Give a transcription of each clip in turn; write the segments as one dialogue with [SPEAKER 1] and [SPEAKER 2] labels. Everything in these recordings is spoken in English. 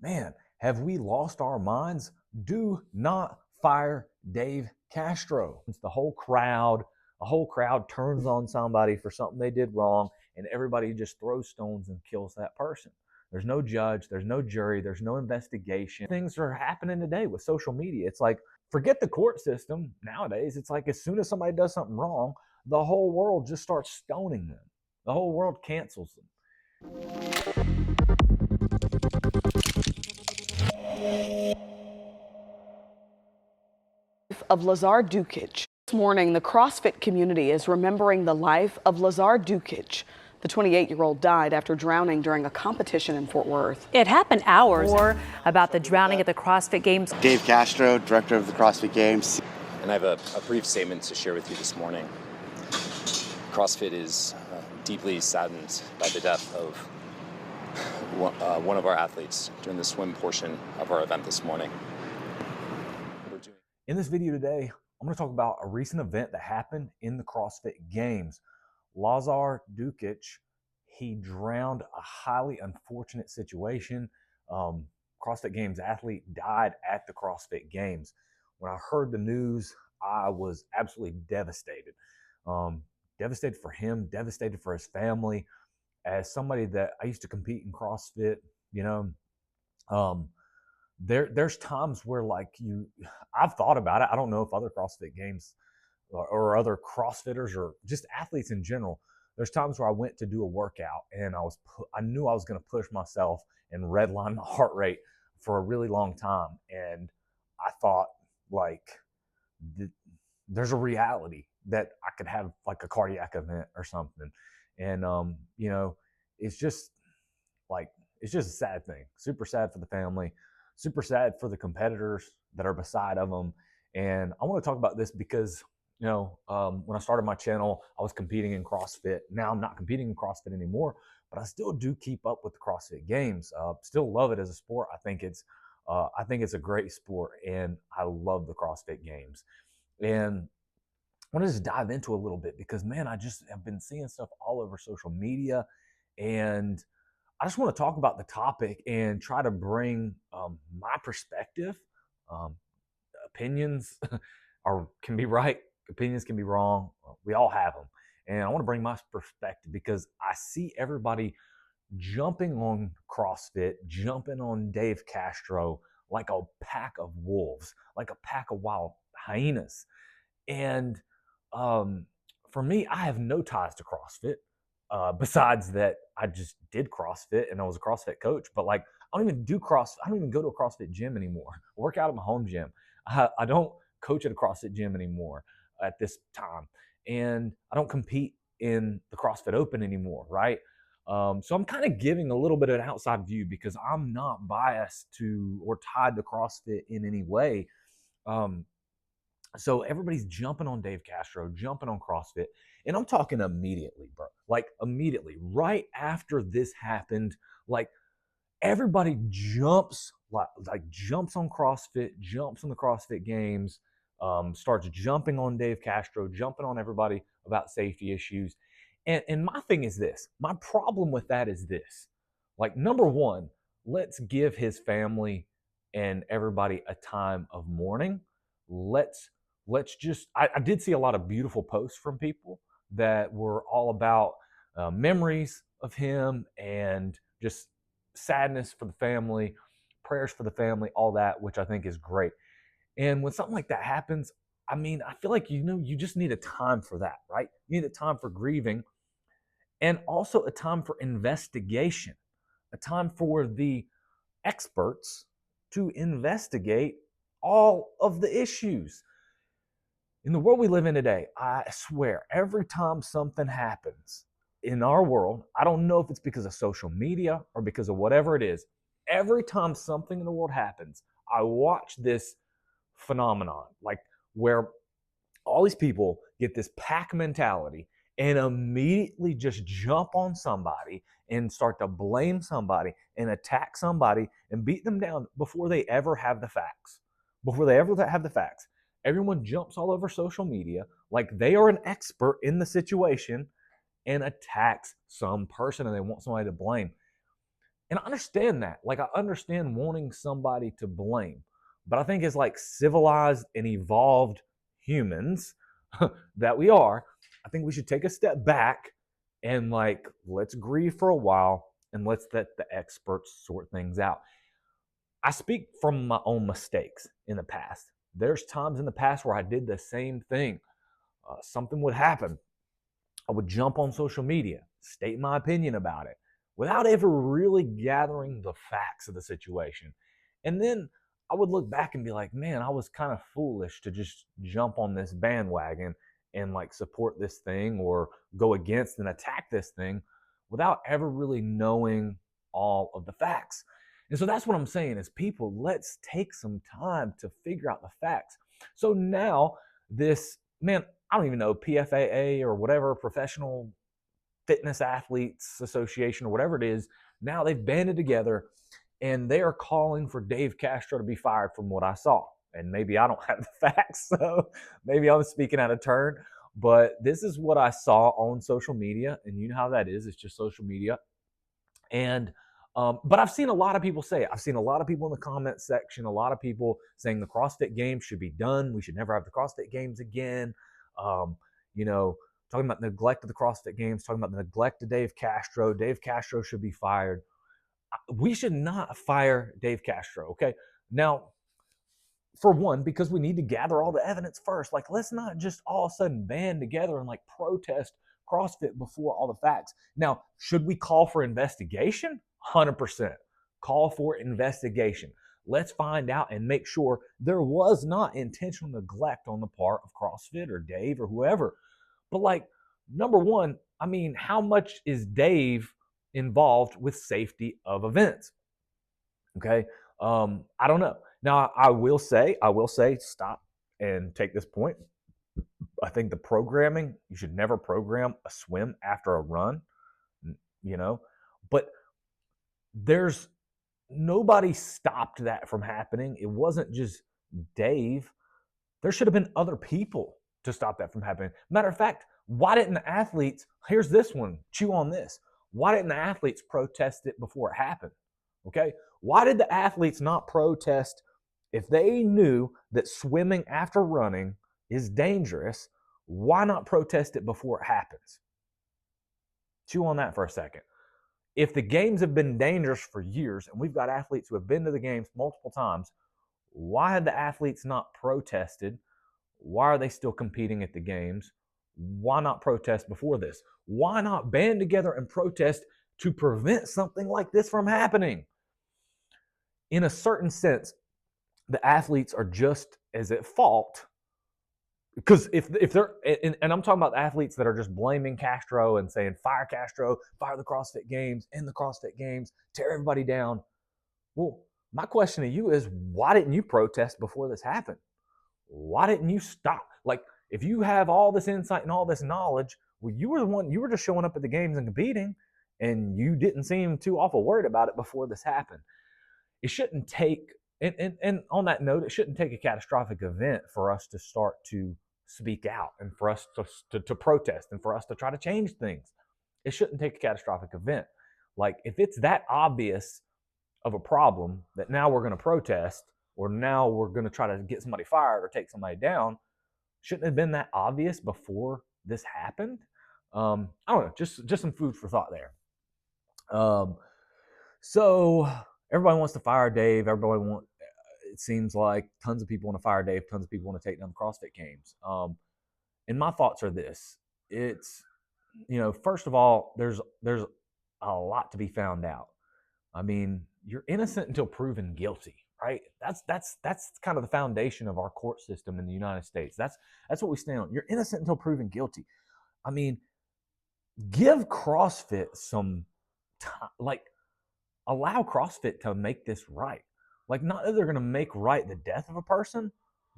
[SPEAKER 1] man, have we lost our minds? Do not fire Dave Castro. It's a whole crowd turns on somebody for something they did wrong, and everybody just throws stones and kills that person. There's no judge, there's no jury, there's no investigation. Things are happening today with social media. It's like, forget the court system nowadays. It's like as soon as somebody does something wrong, the whole world just starts stoning them. The whole world cancels them.
[SPEAKER 2] Of Lazar Dukic. This morning, the CrossFit community is remembering the life of Lazar Dukic. The 28-year-old died after drowning during a competition in Fort Worth.
[SPEAKER 3] It happened hours. More about the drowning at the CrossFit Games.
[SPEAKER 4] Dave Castro, director of the CrossFit Games.
[SPEAKER 5] And I have a brief statement to share with you this morning. CrossFit is deeply saddened by the death of one of our athletes during the swim portion of our event this morning.
[SPEAKER 1] In this video today, I'm going to talk about a recent event that happened in the CrossFit Games. Lazar Dukic, he drowned, a highly unfortunate situation. CrossFit Games athlete died at the CrossFit Games. When I heard the news, I was absolutely devastated. Devastated for him, devastated for his family. As somebody that I used to compete in CrossFit, there's times where I've thought about it. I don't know if other CrossFit Games or other CrossFitters or just athletes in general, there's times where I went to do a workout and I knew I was going to push myself and redline my heart rate for a really long time. And I thought there's a reality that I could have like a cardiac event or something. And, it's just a sad thing. Super sad for the family, super sad for the competitors that are beside of them. And I want to talk about this because, when I started my channel, I was competing in CrossFit. Now I'm not competing in CrossFit anymore, but I still do keep up with the CrossFit Games. Still love it as a sport. I think it's a great sport, and I love the CrossFit Games. And I want to just dive into a little bit because, man, I just have been seeing stuff all over social media, and I just want to talk about the topic and try to bring my perspective. Opinions can be right, opinions can be wrong. We all have them, and I want to bring my perspective because I see everybody jumping on CrossFit, jumping on Dave Castro like a pack of wolves, like a pack of wild hyenas. And for me, I have no ties to CrossFit. Besides that, I just did CrossFit and I was a CrossFit coach. But I don't even do CrossFit. I don't even go to a CrossFit gym anymore. I work out at my home gym. I don't coach at a CrossFit gym anymore at this time. And I don't compete in the CrossFit Open anymore, right? So I'm kind of giving a little bit of an outside view because I'm not biased to or tied to CrossFit in any way. So everybody's jumping on Dave Castro, jumping on CrossFit. And I'm talking immediately, bro. Immediately, right after this happened, everybody jumps, jumps on CrossFit, jumps on the CrossFit Games, starts jumping on Dave Castro, jumping on everybody about safety issues. And my thing is this. My problem with that is this. Number one, let's give his family and everybody a time of mourning. Let's just, I did see a lot of beautiful posts from people that were all about memories of him and just sadness for the family, prayers for the family, all that, which I think is great. And when something like that happens, I feel like, you just need a time for that, right? You need a time for grieving and also a time for investigation, a time for the experts to investigate all of the issues. In the world we live in today, I swear, every time something happens in our world, I don't know if it's because of social media or because of whatever it is, every time something in the world happens, I watch this phenomenon, where all these people get this pack mentality and immediately just jump on somebody and start to blame somebody and attack somebody and beat them down before they ever have the facts. Everyone jumps all over social media like they are an expert in the situation and attacks some person and they want somebody to blame. And I understand that. Like, I understand wanting somebody to blame. But I think as like civilized and evolved humans that we are, I think we should take a step back and like let's grieve for a while and let's let the experts sort things out. I speak from my own mistakes in the past. There's times in the past where I did the same thing. Something would happen. I would jump on social media, state my opinion about it without ever really gathering the facts of the situation. And then I would look back and be like, man, I was kind of foolish to just jump on this bandwagon and like support this thing or go against and attack this thing without ever really knowing all of the facts. And so that's what I'm saying is people, let's take some time to figure out the facts. So now this, man, I don't even know, PFAA or whatever, Professional Fitness Athletes Association or whatever it is, now they've banded together and they are calling for Dave Castro to be fired from what I saw. And maybe I don't have the facts, so maybe I'm speaking out of turn, but this is what I saw on social media. And you know how that is, it's just social media. And but I've seen a lot of people say it. I've seen a lot of people in the comment section, a lot of people saying the CrossFit Games should be done. We should never have the CrossFit Games again. Um, you know, talking about the neglect of the CrossFit Games, talking about the neglect of Dave Castro. Dave Castro should be fired. We should not fire Dave Castro, okay? Now, for one, because we need to gather all the evidence first. Like, let's not just all of a sudden band together and like protest CrossFit before all the facts. Now, should we call for investigation? 100%. Call for investigation. Let's find out and make sure there was not intentional neglect on the part of CrossFit or Dave or whoever. But like, number one, I mean, how much is Dave involved with safety of events? Okay. I don't know. Now, I will say, stop and take this point. I think the programming, you should never program a swim after a run, you know, but there's nobody stopped that from happening. It wasn't just Dave. There should have been other people to stop that from happening. Matter of fact, why didn't the athletes, here's this one, chew on this. Why didn't the athletes protest it before it happened? Okay. Why did the athletes not protest if they knew that swimming after running is dangerous? Why not protest it before it happens? Chew on that for a second. If the games have been dangerous for years and we've got athletes who have been to the games multiple times, why had the athletes not protested? Why are they still competing at the games? Why not protest before this? Why not band together and protest to prevent something like this from happening? In a certain sense, the athletes are just as at fault. Because if they're, and I'm talking about athletes that are just blaming Castro and saying, fire Castro, fire the CrossFit Games, end the CrossFit Games, tear everybody down. Well, my question to you is, why didn't you protest before this happened? Why didn't you stop? Like, if you have all this insight and all this knowledge, well, you were the one, you were just showing up at the games and competing, and you didn't seem too awful worried about it before this happened. It shouldn't take, and on that note, it shouldn't take a catastrophic event for us to start to speak out and for us to protest and for us to try to change things. It shouldn't take a catastrophic event. Like, if it's that obvious of a problem that now we're going to protest or now we're going to try to get somebody fired or take somebody down, shouldn't it have been that obvious before this happened? I don't know, just some food for thought there. So everybody wants to fire Dave. It seems like tons of people want to fire Dave. Tons of people want to take down the CrossFit Games. And my thoughts are this: it's, first of all, there's a lot to be found out. I mean, you're innocent until proven guilty, right? That's kind of the foundation of our court system in the United States. That's what we stand on. You're innocent until proven guilty. I mean, give CrossFit some time, like allow CrossFit to make this right. Like, not that they're going to make right the death of a person,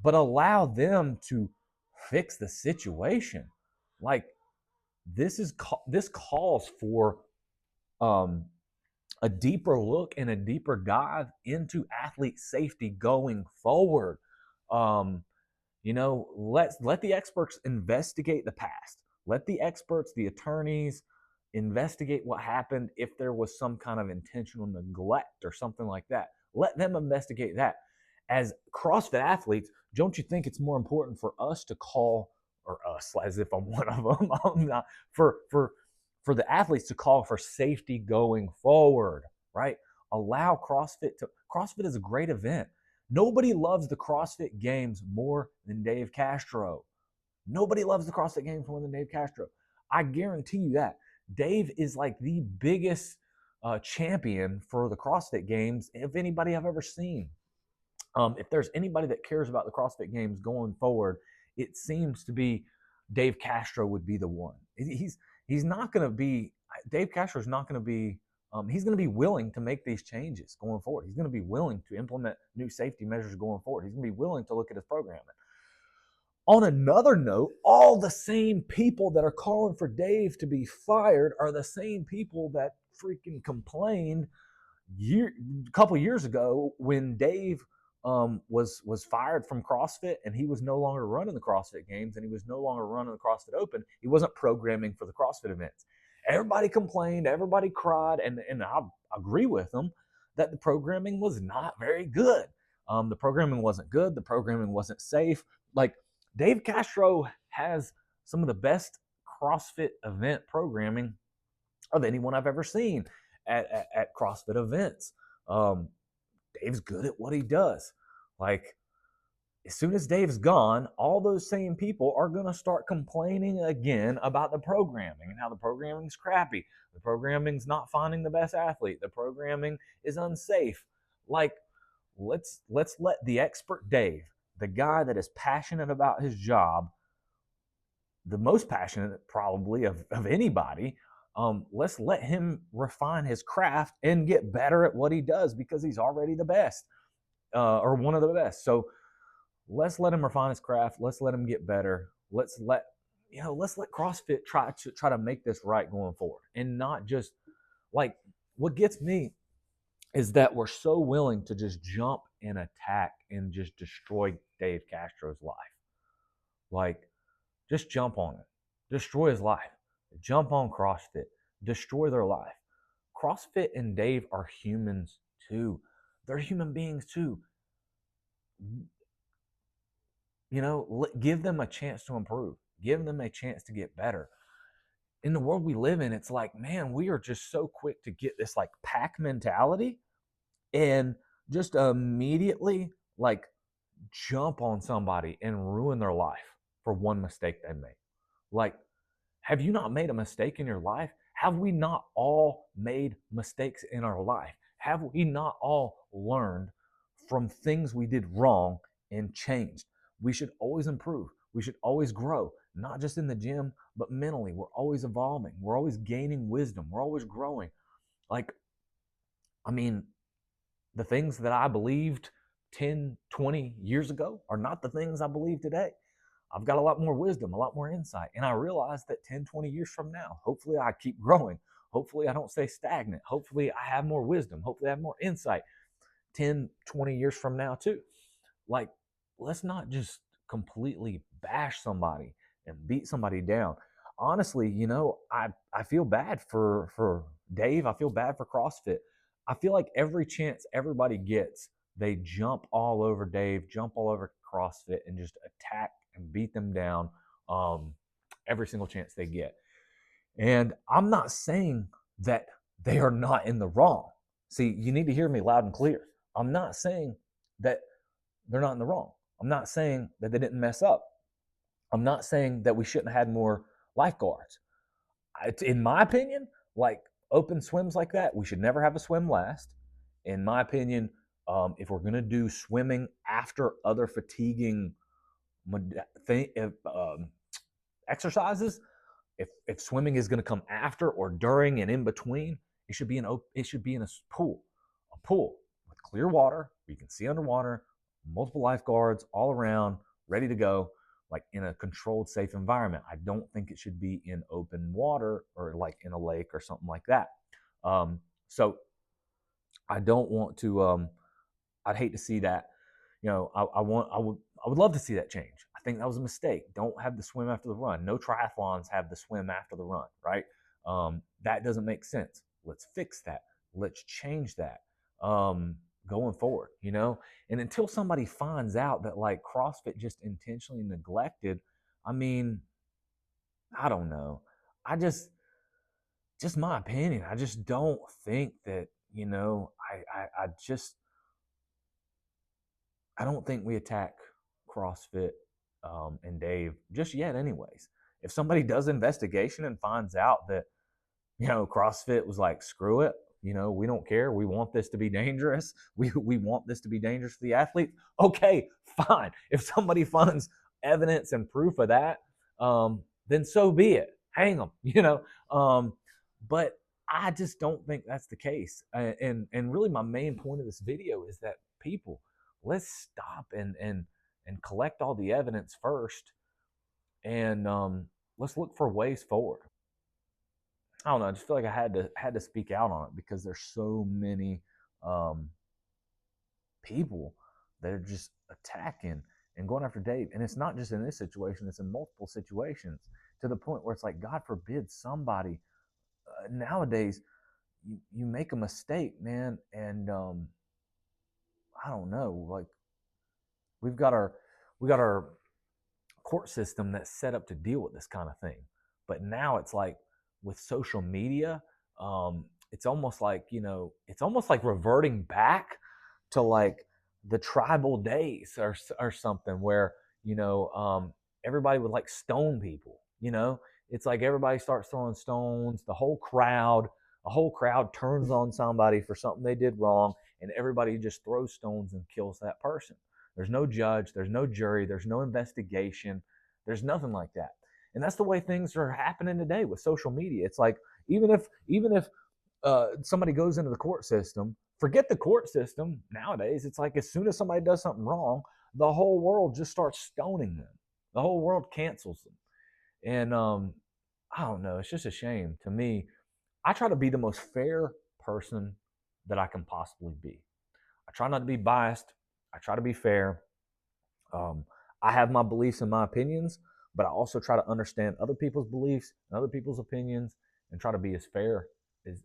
[SPEAKER 1] but allow them to fix the situation. Like, this calls for a deeper look and a deeper dive into athlete safety going forward. Let the experts investigate the past. Let the experts, the attorneys, investigate what happened if there was some kind of intentional neglect or something like that. Let them investigate that. As CrossFit athletes, don't you think it's more important for us to call, or us as if I'm one of them, I'm not, for the athletes to call for safety going forward, right? Allow CrossFit is a great event. Nobody loves the CrossFit Games more than Dave Castro. Nobody loves the CrossFit Games more than Dave Castro. I guarantee you that. Dave is like the biggest champion for the CrossFit Games of anybody I've ever seen. If there's anybody that cares about the CrossFit Games going forward, it seems to be Dave Castro would be the one. He's not going to be Dave Castro is not going to be. He's going to be willing to make these changes going forward. He's going to be willing to implement new safety measures going forward. He's going to be willing to look at his programming. On another note, all the same people that are calling for Dave to be fired are the same people that freaking complained a couple years ago when Dave was fired from CrossFit and he was no longer running the CrossFit Games and he was no longer running the CrossFit Open. He wasn't programming for the CrossFit events. Everybody complained, everybody cried, and I agree with them that the programming was not very good. The programming wasn't good. The programming wasn't safe. Like, Dave Castro has some of the best CrossFit event programming of anyone I've ever seen at CrossFit events. Dave's good at what he does. Like, as soon as Dave's gone, all those same people are going to start complaining again about the programming and how the programming's crappy. The programming's not finding the best athlete. The programming is unsafe. Like, let's let the expert Dave, the guy that is passionate about his job, the most passionate probably of anybody, let's let him refine his craft and get better at what he does because he's already the best or one of the best. So let's let him refine his craft. Let's let him get better. Let's let CrossFit try to make this right going forward, and not just like, what gets me is that we're so willing to just jump and attack and just destroy Dave Castro's life. Like, just jump on it. Destroy his life. Jump on CrossFit. Destroy their life. CrossFit and Dave are humans too. They're human beings too. You know, give them a chance to improve. Give them a chance to get better. In the world we live in, it's like, man, we are just so quick to get this like pack mentality and just immediately like jump on somebody and ruin their life for one mistake they make. Like, have you not made a mistake in your life? Have we not all made mistakes in our life? Have we not all learned from things we did wrong and changed? We should always improve. We should always grow, not just in the gym, but mentally. We're always evolving. We're always gaining wisdom. We're always growing. Like, I mean, the things that I believed 10, 20 years ago are not the things I believe today. I've got a lot more wisdom, a lot more insight. And I realize that 10, 20 years from now, hopefully I keep growing. Hopefully I don't stay stagnant. Hopefully I have more wisdom. Hopefully I have more insight 10, 20 years from now too. Like, let's not just completely bash somebody and beat somebody down. Honestly, you know, I feel bad for Dave. I feel bad for CrossFit. I feel like every chance everybody gets, they jump all over Dave, jump all over CrossFit, and just attack and beat them down every single chance they get. And I'm not saying that they are not in the wrong. See, you need to hear me loud and clear. I'm not saying that they're not in the wrong. I'm not saying that they didn't mess up. I'm not saying that we shouldn't have had more lifeguards. In my opinion, like open swims like that, we should never have a swim last. In my opinion, if we're going to do swimming after other fatiguing exercises, if swimming is going to come after or during and in between, it should be in a pool with clear water. You can see underwater, multiple lifeguards all around, ready to go, like in a controlled, safe environment. I don't think it should be in open water or like in a lake or something like that. So I don't want to. I'd hate to see that. You know, I would love to see that change. I think that was a mistake. Don't have the swim after the run. No triathlons have the swim after the run, right? That doesn't make sense. Let's fix that. Let's change that going forward, you know? And until somebody finds out that like CrossFit just intentionally neglected, I mean, I don't know. I just my opinion. I just don't think that, you know, I don't think we attack CrossFit and Dave just yet anyways. If somebody does investigation and finds out that, you know, CrossFit was like, screw it, you know, we don't care. We want this to be dangerous. We want this to be dangerous for the athletes. Okay, fine. If somebody finds evidence and proof of that, then so be it. Hang them, you know. But I just don't think that's the case. And really, my main point of this video is that people, let's stop and collect all the evidence first, and let's look for ways forward. I don't know. I just feel like I had to speak out on it because there's so many people that are just attacking and going after Dave, and it's not just in this situation; it's in multiple situations to the point where it's like, God forbid, somebody nowadays you make a mistake, man, and I don't know, like we've got our court system that's set up to deal with this kind of thing, but now it's like with social media, it's almost like, you know, it's almost like reverting back to like the tribal days or something where, you know, everybody would like stone people, you know. It's like everybody starts throwing stones, a whole crowd turns on somebody for something they did wrong, and everybody just throws stones and kills that person. There's no judge, there's no jury, there's no investigation, there's nothing like that. And that's the way things are happening today with social media. It's like even if somebody goes into the court system, forget the court system nowadays. It's like as soon as somebody does something wrong, the whole world just starts stoning them. The whole world cancels them. And I don't know. It's just a shame to me. I try to be the most fair person that I can possibly be. I try not to be biased. I try to be fair. I have my beliefs and my opinions, but I also try to understand other people's beliefs and other people's opinions and try to be as fair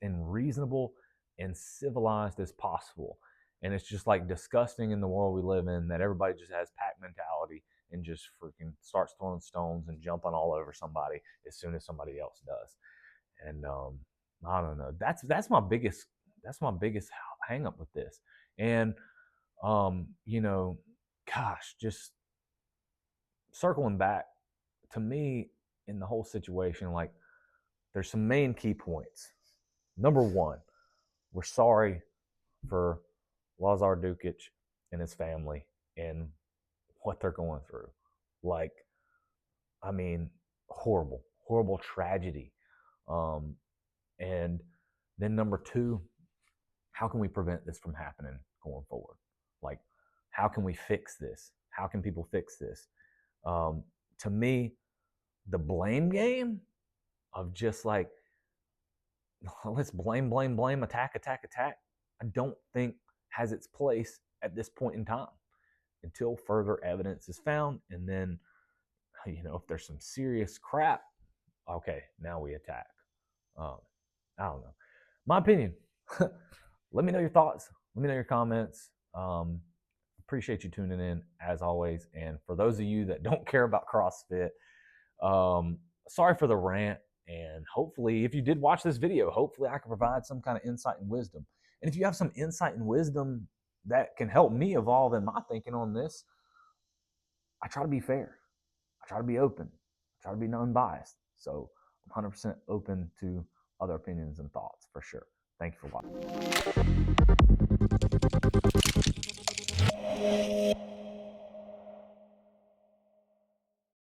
[SPEAKER 1] and reasonable and civilized as possible. And it's just like disgusting in the world we live in that everybody just has pack mentality and just freaking starts throwing stones and jumping all over somebody as soon as somebody else does. And I don't know. That's my biggest hang up with this. And you know, gosh, just circling back to me in the whole situation, like there's some main key points. Number one, we're sorry for Lazar Dukic and his family and what they're going through. Like, I mean, horrible tragedy. And then number two, how can we prevent this from happening going forward? Like, how can we fix this? How can people fix this? To me, the blame game of just like, let's blame, attack, I don't think has its place at this point in time until further evidence is found. And then, you know, if there's some serious crap, okay, now we attack. I don't know. My opinion. Let me know your thoughts. Let me know your comments. Appreciate you tuning in as always. And for those of you that don't care about CrossFit, sorry for the rant. And hopefully, if you did watch this video, hopefully I can provide some kind of insight and wisdom. And if you have some insight and wisdom that can help me evolve in my thinking on this, I try to be fair. I try to be open. I try to be non-biased. So I'm 100% open to other opinions and thoughts for sure. Thank you for watching.